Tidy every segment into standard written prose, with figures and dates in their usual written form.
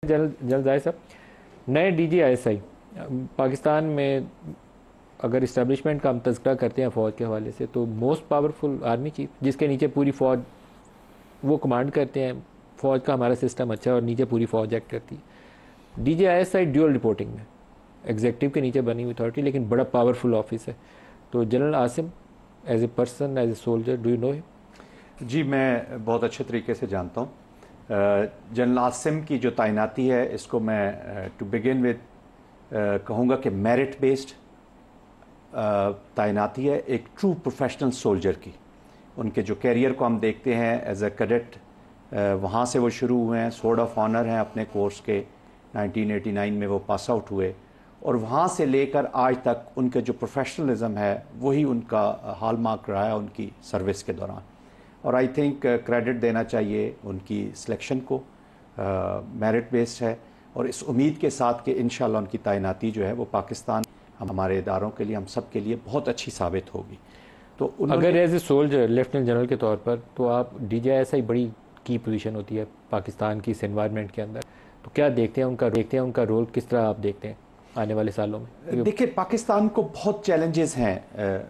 General जाहिर साहब, नए DGISI पाकिस्तान में अगर इस्टेब्लिशमेंट का हम तज़किरा करते हैं फ़ौज के हवाले से, तो मोस्ट पावरफुल आर्मी चीफ जिसके नीचे पूरी फ़ौज वो कमांड करते हैं। फ़ौज का हमारा सिस्टम अच्छा है और नीचे पूरी फ़ौज एक्ट करती है। DGISI ड्यूअल रिपोर्टिंग में एग्जेक्टिव के नीचे बनी हुई अथॉरिटी, लेकिन बड़ा पावरफुल ऑफिस है। तो general Asim as a person, as a soldier, do you know him? जी, मैं बहुत अच्छे तरीके से जानता हूँ। जनरल आसिम की जो तैनाती है, इसको मैं टू बिगिन विद कहूँगा कि मेरिट बेस्ड तैनाती है, एक ट्रू प्रोफेशनल सोल्जर की। उनके जो कैरियर को हम देखते हैं एज ए कैडेट, वहाँ से वो शुरू हुए हैं, स्वॉर्ड ऑफ ऑनर हैं अपने कोर्स के, 1989 में वो पास आउट हुए, और वहाँ से लेकर आज तक उनके जो प्रोफेशनलिज्म है वही उनका हॉलमार्क रहा है उनकी सर्विस के दौरान। और आई थिंक क्रेडिट देना चाहिए उनकी सिलेक्शन को, मेरिट बेस्ड है, और इस उम्मीद के साथ कि इंशाल्लाह उनकी तैनाती जो है वो पाकिस्तान, हमारे इदारों के लिए, हम सब के लिए बहुत अच्छी साबित होगी। तो अगर as a soldier lieutenant general के तौर पर, तो आप DGISI बड़ी की पोजीशन होती है पाकिस्तान की इस एनवायरनमेंट के अंदर, तो क्या देखते हैं उनका रोल किस तरह आप देखते हैं आने वाले सालों में? देखिए, पाकिस्तान को बहुत चैलेंजेस हैं।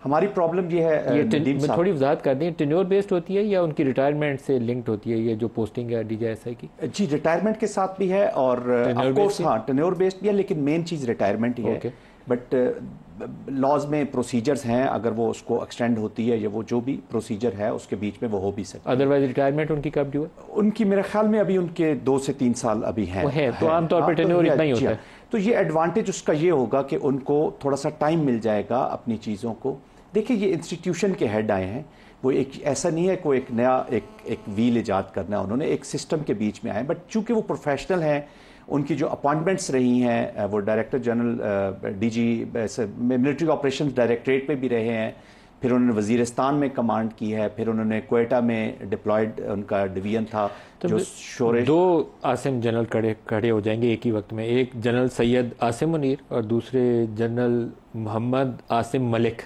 हमारी प्रॉब्लम ये है, ये थोड़ी वजाहत कर दें, टेन्योर बेस्ड होती है या उनकी रिटायरमेंट से लिंक्ड होती है ये जो पोस्टिंग है DGISI की? जी, रिटायरमेंट के साथ भी है, और ऑफ कोर्स हाँ टेन्योर बेस्ड भी है, लेकिन मेन चीज़ रिटायरमेंट ही है। बट लॉज में प्रोसीजर्स हैं, अगर वो उसको एक्सटेंड होती है या वो जो भी प्रोसीजर है उसके बीच में वो हो भी सकता है। अदरवाइज रिटायरमेंट उनकी कब ड्यू है? उनकी मेरे ख्याल में अभी उनके 2 से 3 साल अभी हैं। तो आमतौर पर टेन्योर इतना ही होता है। तो ये एडवांटेज उसका ये होगा कि उनको थोड़ा सा टाइम मिल जाएगा अपनी चीज़ों को। देखिए, ये इंस्टीट्यूशन के हेड आए हैं, वो एक ऐसा नहीं है कोई एक नया एक व्हील इजाद करना है, उन्होंने एक सिस्टम के बीच में आए। बट चूंकि वो प्रोफेशनल हैं, उनकी जो अपॉइंटमेंट्स रही हैं, वो director general DG military operations directorate में भी रहे हैं, फिर उन्होंने वजीरिस्तान में कमांड की है, फिर उन्होंने क्वेटा में डिप्लॉयड उनका डिवीजन था। तो जो शोरे 2 आसिम जनरल खड़े हो जाएंगे एक ही वक्त में, एक जनरल सैयद आसिम मुनीर और दूसरे जनरल मोहम्मद आसिम मलिक।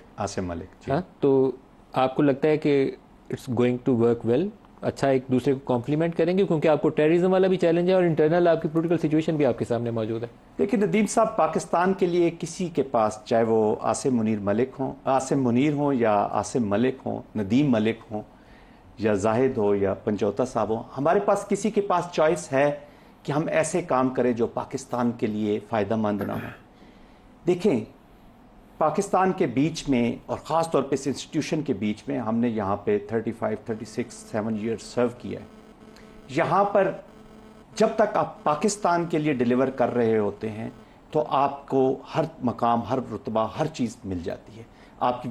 हाँ, तो आपको लगता है कि it's going to work well, अच्छा एक दूसरे को कॉम्प्लीमेंट करेंगे? क्योंकि आपको टेररिज्म वाला भी चैलेंज है और इंटरनल आपकी पॉलिटिकल सिचुएशन भी आपके सामने मौजूद है। देखिए नदीम साहब, पाकिस्तान के लिए किसी के पास, चाहे वो आसिम मुनीर हों या आसिम मलिक हों, नदीम मलिक हों या जाहिद हो या पंजौता साहब हो, हमारे पास किसी के पास चॉइस है कि हम ऐसे काम करें जो पाकिस्तान के लिए फ़ायदेमंद ना हो। देखें, पाकिस्तान के बीच में और ख़ास तौर पे इस इंस्टीट्यूशन के बीच में हमने यहाँ पे 35, 36, 7 ईयर सर्व किया है। यहाँ पर जब तक आप पाकिस्तान के लिए डिलीवर कर रहे होते हैं तो आपको हर मकाम, हर रुतबा, हर चीज़ मिल जाती है आपकी।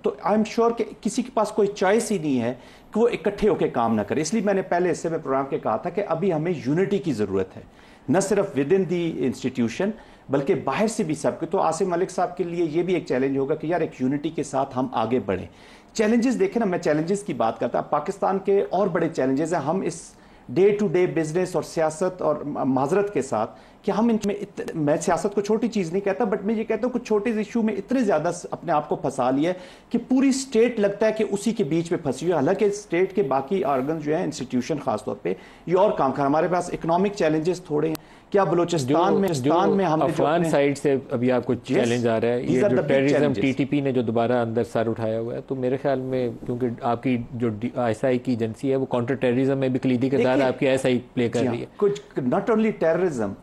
तो आई एम श्योर कि किसी के पास कोई चॉइस ही नहीं है कि वो इकट्ठे होकर काम ना करे। इसलिए मैंने पहले हिस्से में प्रोग्राम के कहा था कि अभी हमें यूनिटी की ज़रूरत है, न सिर्फ विद इन दी इंस्टीट्यूशन बल्कि बाहर से भी सबके। तो आसिम मलिक साहब के लिए ये भी एक चैलेंज होगा कि यार एक यूनिटी के साथ हम आगे बढ़ें। चैलेंजेस देखें ना, मैं चैलेंजेस की बात करता, पाकिस्तान के और बड़े चैलेंजेस हैं। हम इस डे टू डे बिजनेस और सियासत और माजरत के साथ कि हम इनमें मैं सियासत को छोटी चीज़ नहीं कहता, बट मैं ये कहता हूँ कुछ छोटे इशू में इतने ज़्यादा अपने आप को फंसा लिया है कि पूरी स्टेट लगता है कि उसी के बीच में फंसी हुई है। हालांकि स्टेट के बाकी ऑर्गन जो है, इंस्टीट्यूशन खासतौर पे, ये और काम कर। हमारे पास इकोनॉमिक चैलेंजेस थोड़े हैं। क्या बलूचिस्तान में हम अफगान साइड से अभी आपको चैलेंज आ रहा है, ये जो टेररिज्म TTP ने जो दोबारा अंदर सर उठाया हुआ है, तो मेरे ख्याल में क्योंकि आपकी जो ISI की एजेंसी है वो काउंटर टेररिज्म में भी कलीदी किरदार आपकी ISI प्ले कर रही है। कुछ नॉट ओनली टेररिज्म,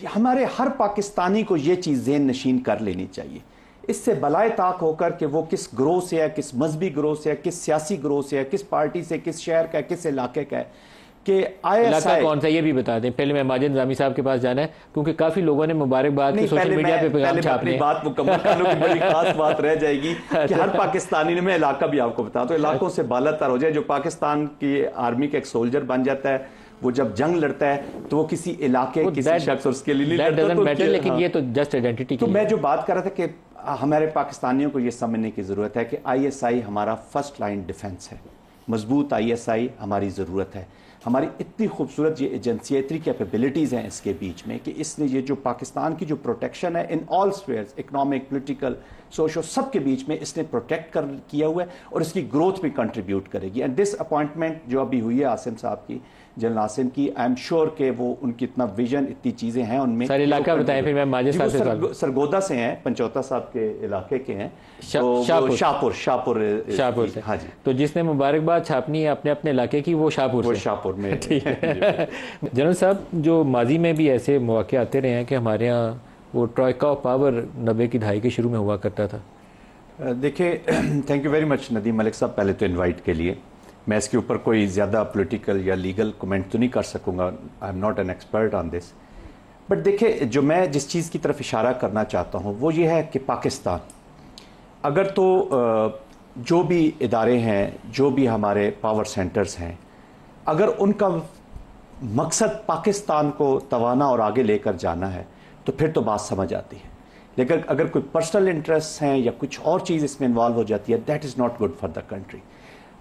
हमारे हर पाकिस्तानी को ये चीज़ ज़हन नशीन कर लेनी चाहिए, इससे बलाए ताक होकर कि वो किस ग्रोह से है, किस मजहबी ग्रोह से है, किस सियासी ग्रोह से है, किस पार्टी से, किस शहर का है, किस इलाके का है, कि इलाका कौन सा ये भी बता दें। पहले मैं माजिद निज़ामी साहब के पास जाना है क्योंकि काफी लोगों ने मुबारकबाद की सोशल मीडिया पे पैगाम छापने। बात मुकम्मल कर लूं, बड़ी खास बात रह जाएगी कि हर पाकिस्तानी ने, मैं इलाका भी आपको बता दूं, इलाकों से बालातर हो जाए। जो पाकिस्तान की आर्मी का एक सोल्जर बन जाता है, वो जब जंग लड़ता है तो वो किसी इलाके, किसी शख्स और उसके लिए नहीं लड़ता, लेकिन ये तो जस्ट आइडेंटिटी। तो मैं जो बात कर रहा था कि हमारे पाकिस्तानियों को ये समझने की जरूरत है कि ISI हमारा फर्स्ट लाइन डिफेंस है। मजबूत ISI हमारी ज़रूरत है। हमारी इतनी खूबसूरत ये एजेंसी है, इतनी कैपेबिलिटीज़ हैं इसके बीच में कि इसने ये जो पाकिस्तान की जो प्रोटेक्शन है in all spheres, economic, political, socio सबके बीच में इसने प्रोटेक्ट कर किया हुआ है और इसकी ग्रोथ में कंट्रीब्यूट करेगी। एंड दिस अपॉइंटमेंट जो अभी हुई है आसिम साहब की, जनरल आसिम की, आई एम श्योर कि वो उनकी इतना विजन, इतनी चीजें हैं उनमें। सर इलाका बताएं फिर मैं माजिद साहब से। सरगोदा से हैं, पंचौता साहब के इलाके के हैं, शाहपुर से। हाँ जी। तो जिसने मुबारकबाद छापनी है अपने अपने इलाके की वो शाहपुर में। ठीक है जनरल साहब, जो माजी में भी ऐसे मौके आते रहे हैं कि हमारे यहाँ वो ट्रॉयका ऑफ पावर 90 की दहाई के शुरू में हुआ करता था। देखिए, thank you very much Nadeem Malik साहब पहले तो इनवाइट के लिए। मैं इसके ऊपर कोई ज़्यादा पॉलिटिकल या लीगल कमेंट तो नहीं कर सकूंगा, I am not an expert on this. But देखिए, जो मैं जिस चीज़ की तरफ इशारा करना चाहता हूँ वो ये है कि पाकिस्तान अगर तो जो भी इदारे हैं, जो भी हमारे पावर सेंटर्स हैं, अगर उनका मकसद पाकिस्तान को तवाना और आगे लेकर जाना है तो फिर तो बात समझ आती है। लेकिन अगर कोई पर्सनल इंटरेस्ट हैं या कुछ और चीज़ इसमें इन्वॉल्व हो जाती है, that is not good for the country.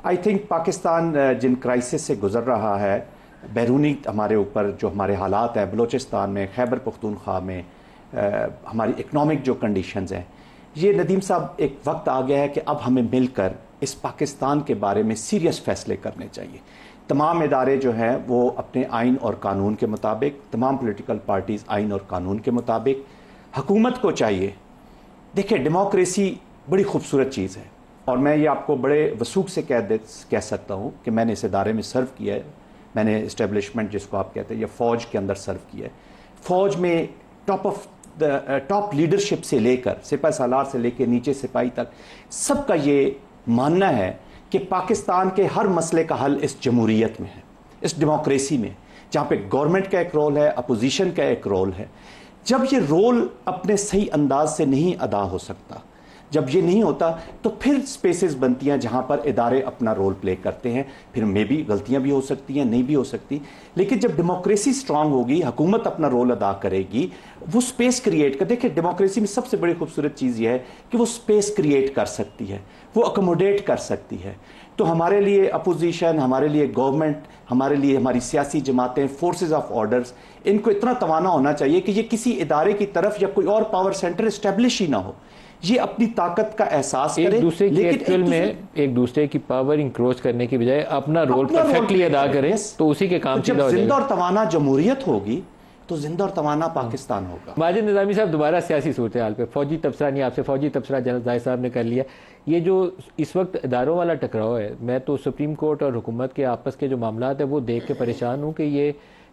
I think Pakistan जिन क्राइसिस से गुजर रहा है, बैरूनी हमारे ऊपर जो हमारे हालात हैं बलूचिस्तान में, खैबर पख्तूनख्वा में, हमारी इकनॉमिक जो कंडीशंस हैं, ये नदीम साहब एक वक्त आ गया है कि अब हमें मिलकर इस पाकिस्तान के बारे में सीरियस फैसले करने चाहिए। तमाम इदारे जो हैं वो अपने आइन और कानून के मुताबिक, तमाम पॉलिटिकल पार्टीज़ आइन और कानून के मुताबिक, हुकूमत को चाहिए। देखिए, डेमोक्रेसी बड़ी खूबसूरत चीज़ है और मैं ये आपको बड़े वसूख से कह सकता हूँ कि मैंने इस इदारे में सर्व किया है। मैंने इस्टेब्लिशमेंट जिसको आप कहते हैं या फ़ौज के अंदर सर्व किया है। फ़ौज में टॉप लीडरशिप से लेकर सिपह सालार से लेकर नीचे सिपाही तक सबका ये मानना है कि पाकिस्तान के हर मसले का हल इस जमहूरियत में है, इस डेमोक्रेसी में, जहाँ पे गवर्नमेंट का एक रोल है, अपोजिशन का एक रोल है। जब ये रोल अपने सही अंदाज से नहीं अदा हो सकता, जब ये नहीं होता, तो फिर स्पेसेस बनती हैं जहाँ पर इदारे अपना रोल प्ले करते हैं। फिर मे भी गलतियाँ भी हो सकती हैं, नहीं भी हो सकती, लेकिन जब डेमोक्रेसी स्ट्रांग होगी, हुकूमत अपना रोल अदा करेगी, वो स्पेस क्रिएट कर। देखिए, डेमोक्रेसी में सबसे बड़ी खूबसूरत चीज़ ये है कि वो स्पेस क्रिएट कर सकती है, वो अकोमोडेट कर सकती है। तो हमारे लिए अपोजिशन, हमारे लिए गवर्नमेंट, हमारे लिए हमारी सियासी जमातें, फोर्सेस ऑफ ऑर्डर्स, इनको इतना तवाना होना चाहिए कि ये किसी इदारे की तरफ या कोई और पावर सेंटर इस्टेब्लिश ही ना हो, ये अपनी ताकत का एहसास करे, एक दूसरे की पावर इंक्रोच करने की बजाय अपना रोल परफेक्टली अदा करें, तो उसी के काम जब जिंदा और तवाना जमहूरियत होगी तो जिंदा और तवाना पाकिस्तान होगा। माजिद निज़ामी साहब, दोबारा सियासी सूरत हाल पे फौजी तबसरा नहीं, आपसे फौजी तबसरा जनरल ज़ाहिर साहब ने कर लिया। ये जो इस वक्त इदारों वाला टकराव है, मैं तो सुप्रीम कोर्ट और हुकूमत के आपस के जो मामला है वो देख के परेशान हूँ कि ये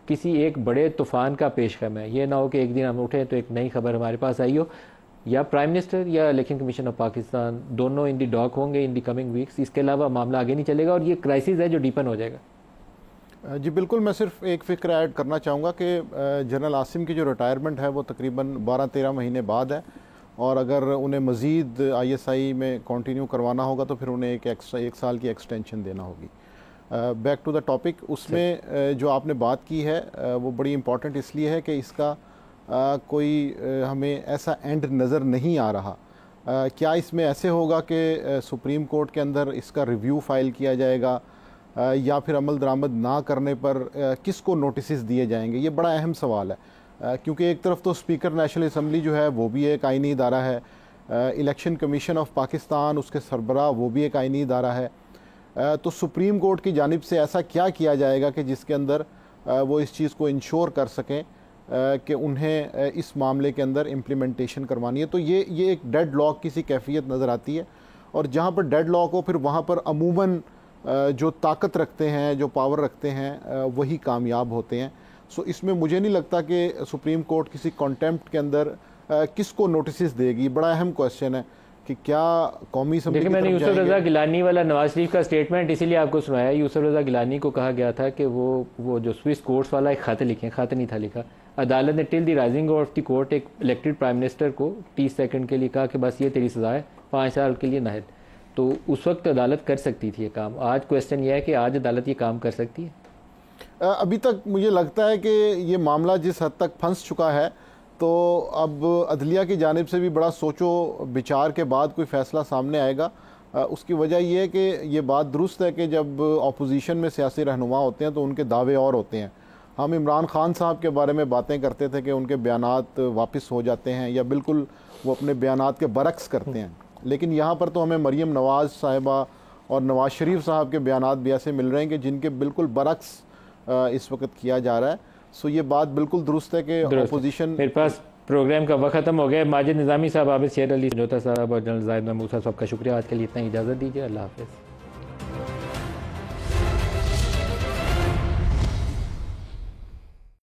किसी एक बड़े तूफान का पेशकम है। ये ना हो कि एक दिन हम उठे तो एक नई खबर हमारे पास आई हो, या प्राइम मिनिस्टर या इलेक्शन कमीशन ऑफ पाकिस्तान दोनों इन दी डॉक होंगे इन दी कमिंग वीक्स। इसके अलावा मामला आगे नहीं चलेगा और ये क्राइसिस है जो डीपन हो जाएगा। जी बिल्कुल, मैं सिर्फ एक फ़िक्र ऐड करना चाहूँगा कि जनरल आसिम की जो रिटायरमेंट है वो तकरीबन 12-13 महीने बाद है, और अगर उन्हें मज़ीद ISI में कंटिन्यू करवाना होगा तो फिर उन्हें एक साल की एक्सटेंशन देना होगी। बैक टू द टॉपिक, उसमें जो आपने बात की है वो बड़ी इम्पॉर्टेंट इसलिए है कि इसका कोई हमें ऐसा एंड नज़र नहीं आ रहा। क्या इसमें ऐसे होगा कि सुप्रीम कोर्ट के अंदर इसका रिव्यू फ़ाइल किया जाएगा, या फिर अमल दरामद ना करने पर किसको नोटिस दिए जाएंगे? ये बड़ा अहम सवाल है, क्योंकि एक तरफ तो स्पीकर नेशनल असम्बली जो है वो भी एक आइनी इदारा है, इलेक्शन कमीशन ऑफ पाकिस्तान उसके सरबराह वो भी एक आइनी इदारा है। तो सुप्रीम कोर्ट की जानिब से ऐसा क्या किया जाएगा कि जिसके अंदर वो इस चीज़ को इंश्योर कर सकें कि उन्हें इस मामले के अंदर इम्प्लीमेंटेशन करवानी है? तो ये एक डेड लॉक की सी कैफियत नज़र आती है, और जहाँ पर डेड लॉक हो फिर वहाँ पर अमूमन जो ताकत रखते हैं, जो पावर रखते हैं, वही कामयाब होते हैं। सो इसमें मुझे नहीं लगता कि सुप्रीम कोर्ट किसी कॉन्टेम्प्ट के अंदर किसको नोटिस देगी। बड़ा अहम क्वेश्चन है कि क्या कौमी असम्बली। देखिए, मैंने यूसुफ रज़ा गिलानी वाला नवाज शरीफ का स्टेटमेंट इसीलिए आपको सुनाया। यूसुफ रज़ा गिलानी को कहा गया था कि वो जो स्विस कोर्ट्स वाला एक खत लिखे, खत नहीं था लिखा, अदालत ने till the rising of the court एक इलेक्टेड प्राइम मिनिस्टर को 30 सेकंड के लिए कहा कि बस ये तेरी सज़ा है, 5 साल के लिए नाहिद। तो उस वक्त अदालत कर सकती थी ये काम। आज क्वेश्चन ये है कि आज अदालत ये काम कर सकती है? अभी तक मुझे लगता है कि ये मामला जिस हद तक फंस चुका है, तो अब अदलिया की जानिब से भी बड़ा सोचो विचार के बाद कोई फ़ैसला सामने आएगा। उसकी वजह यह है कि ये बात दुरुस्त है कि जब अपोजिशन में सियासी रहनुमा होते हैं तो उनके दावे और होते हैं, हम इमरान खान साहब के बारे में बातें करते थे कि उनके बयानात वापस हो जाते हैं या बिल्कुल वो अपने बयानात के बरक्स करते हैं, लेकिन यहाँ पर तो हमें मरीम नवाज़ साहिबा और नवाज़ शरीफ साहब के बयानात भी ऐसे मिल रहे हैं कि जिनके बिल्कुल बरक्स इस वक्त किया जा रहा है। सो ये बात बिल्कुल दुरुस्त है कि अपोजिशन। मेरे पास प्रोग्राम का वक्त ख़त्म हो गया। माजिद निज़ामी साहब, आबिद शेर अली, जोता साहब और जनरल जाहिद महमूद साहब का शुक्रिया। आज के लिए इतना इजाज़त दीजिए। अल्लाह हाफ़िज़।